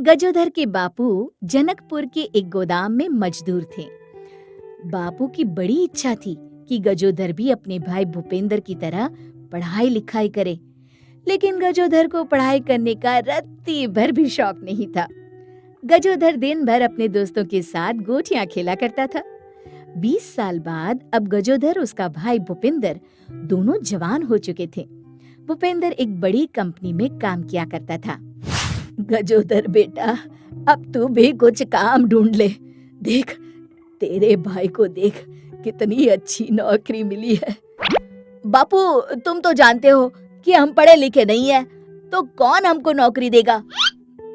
गजोधर के बापू जनकपुर के एक गोदाम में मजदूर थे। बापू की बड़ी इच्छा थी कि गजोधर भी अपने भाई भूपेंद्र की तरह पढ़ाई लिखाई करे, लेकिन गजोधर को पढ़ाई करने का रत्ती भर भी शौक नहीं था। गजोधर दिन भर अपने दोस्तों के साथ गोटियां खेला करता था। 20 साल बाद अब गजोधर उसका भाई भूपेंद्र दोनों जवान हो चुके थे। भूपेंद्र एक बड़ी कंपनी में काम किया करता था। गजोधर बेटा, अब तू भी कुछ काम ढूंढ ले। देख, तेरे भाई को देख, कितनी अच्छी नौकरी मिली है। बापू, तुम तो जानते हो कि हम पढ़े लिखे नहीं हैं, तो कौन हमको नौकरी देगा?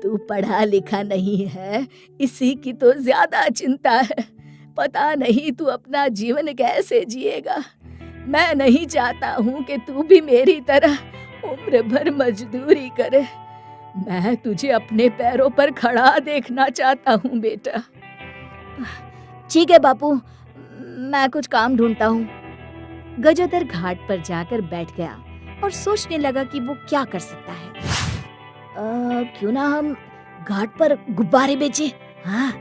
तू पढ़ा लिखा नहीं है, इसी की तो ज्यादा चिंता है। पता नहीं तू अपना जीवन कैसे जिएगा। मैं नहीं चाहता हूँ कि तू भी मेरी तरह उम्र भर मजदूरी करे। मैं तुझे अपने पैरों पर खड़ा देखना चाहता हूँ बेटा। ठीक है बापू, मैं कुछ काम ढूंढता हूँ। गजोधर घाट पर जाकर बैठ गया और सोचने लगा कि वो क्या कर सकता है। क्यों ना हम घाट पर गुब्बारे बेचें? हाँ,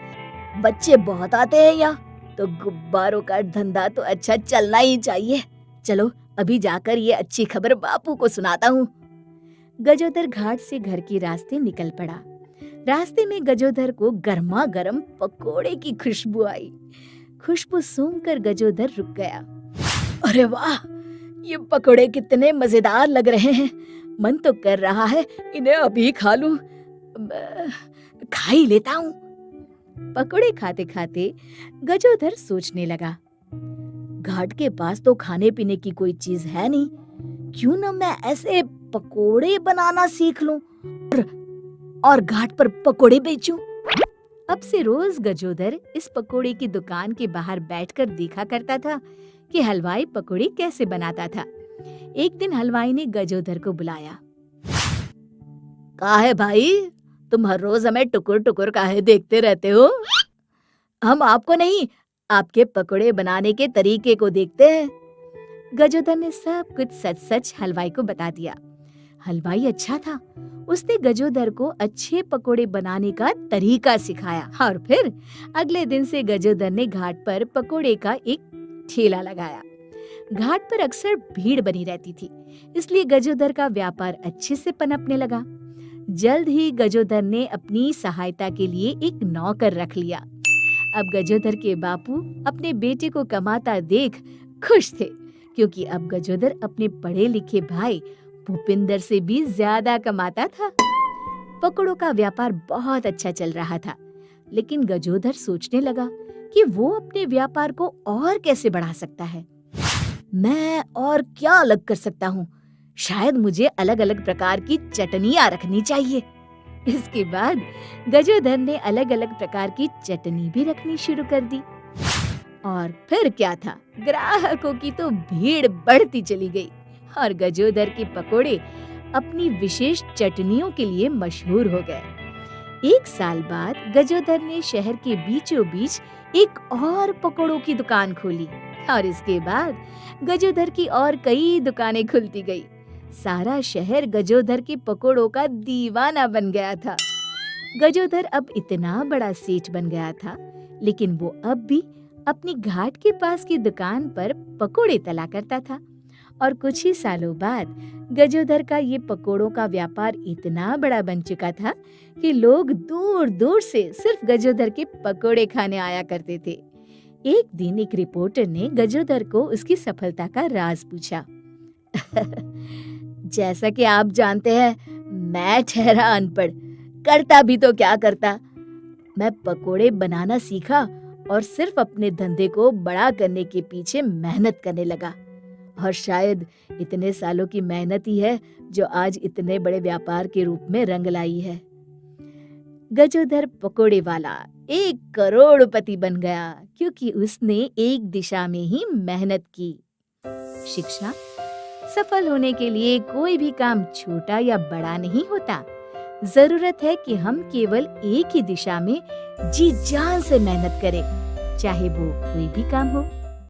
बच्चे बहुत आते हैं यहाँ, तो गुब्बारों का धंधा तो अच्छा चलना ही चाहिए। चलो अभी जाकर ये अच्छी खबर बापू को सुनाता हूँ। गजोधर घाट से घर के रास्ते निकल पड़ा। रास्ते में गजोधर को गर्मा गर्म पकोड़े की खुशबू आई। खुशबू सूंघकर गजोधर रुक गया। अरे वाह, ये पकोड़े कितने मजेदार लग रहे हैं। मन तो कर रहा है इन्हें अभी खा लूं। खा ही लेता हूँ। पकोड़े खाते खाते गजोधर सोचने लगा, घाट के पास तो खाने पीने की कोई चीज है नहीं, क्यों ना मैं ऐसे पकोड़े बनाना सीख लूं और घाट पर पकोड़े बेचूं। अब से रोज गजोधर इस पकोड़े की दुकान के बाहर बैठकर देखा करता था कि हलवाई पकोड़े कैसे बनाता था। एक दिन हलवाई ने गजोधर को बुलाया। काहे भाई, तुम हर रोज हमें टुकुर टुकुर काहे देखते रहते हो? हम आपको नहीं, आपके पकोड़े बनाने के तरीके को देखते हैं। गजोधर ने सब कुछ सच सच हलवाई को बता दिया। हलवाई अच्छा था, उसने गजोधर को अच्छे पकोड़े बनाने का तरीका सिखाया और फिर अगले दिन से गजोधर ने घाट पर पकोड़े का एक ठेला लगाया। घाट पर अक्सर भीड़ बनी रहती थी, इसलिए गजोधर का व्यापार अच्छे से पनपने लगा। जल्द ही गजोधर ने अपनी सहायता के लिए एक नौकर रख लिया। अब गजोधर के बापू अपने बेटे को कमाता देख खुश थे, क्योंकि अब गजोधर अपने पढ़े लिखे भाई भूपेंद्र से भी ज्यादा कमाता था। पकोड़ों का व्यापार बहुत अच्छा चल रहा था, लेकिन गजोधर सोचने लगा कि वो अपने व्यापार को और कैसे बढ़ा सकता है। मैं और क्या अलग कर सकता हूँ? शायद मुझे अलग अलग प्रकार की चटनियाँ रखनी चाहिए। इसके बाद गजोधर ने अलग अलग प्रकार की चटनी भी रखनी शुरू कर दी। और फिर क्या था, ग्राहकों की तो भीड़ बढ़ती चली गई और गजोधर के पकोड़े अपनी विशेष चटनियों के लिए मशहूर हो गए। 1 साल बाद गजोधर ने शहर के बीचों बीच एक और पकोड़ों की दुकान खोली और इसके बाद गजोधर की और कई दुकानें खुलती गई। सारा शहर गजोधर के पकोड़ों का दीवाना बन गया था। गजोधर अब इतना बड़ा सेठ बन गया था, लेकिन वो अब भी अपनी घाट के पास की दुकान पर पकोड़े तला करता था। और कुछ ही सालों बाद गजोधर का ये पकोड़ों का व्यापार इतना बड़ा बन चुका था कि लोग दूर दूर से सिर्फ गजोधर के पकोड़े खाने आया करते थे। एक दिन एक रिपोर्टर ने गजोधर को उसकी सफलता का राज पूछा। जैसा कि आप जानते हैं, मैं ठहरा अनपढ़, करता भी तो क्या करता। मैं पकोड़े बनाना सीखा और सिर्फ अपने धंधे को बड़ा करने के पीछे मेहनत करने लगा, और शायद इतने सालों की मेहनत ही है जो आज इतने बड़े व्यापार के रूप में रंग लाई है। गजोधर पकोड़े वाला 1 करोड़पति बन गया, क्योंकि उसने एक दिशा में ही मेहनत की। शिक्षा, सफल होने के लिए कोई भी काम छोटा या बड़ा नहीं होता। जरूरत है कि हम केवल एक ही दिशा में जी जान से मेहनत करें, चाहे वो कोई भी काम हो।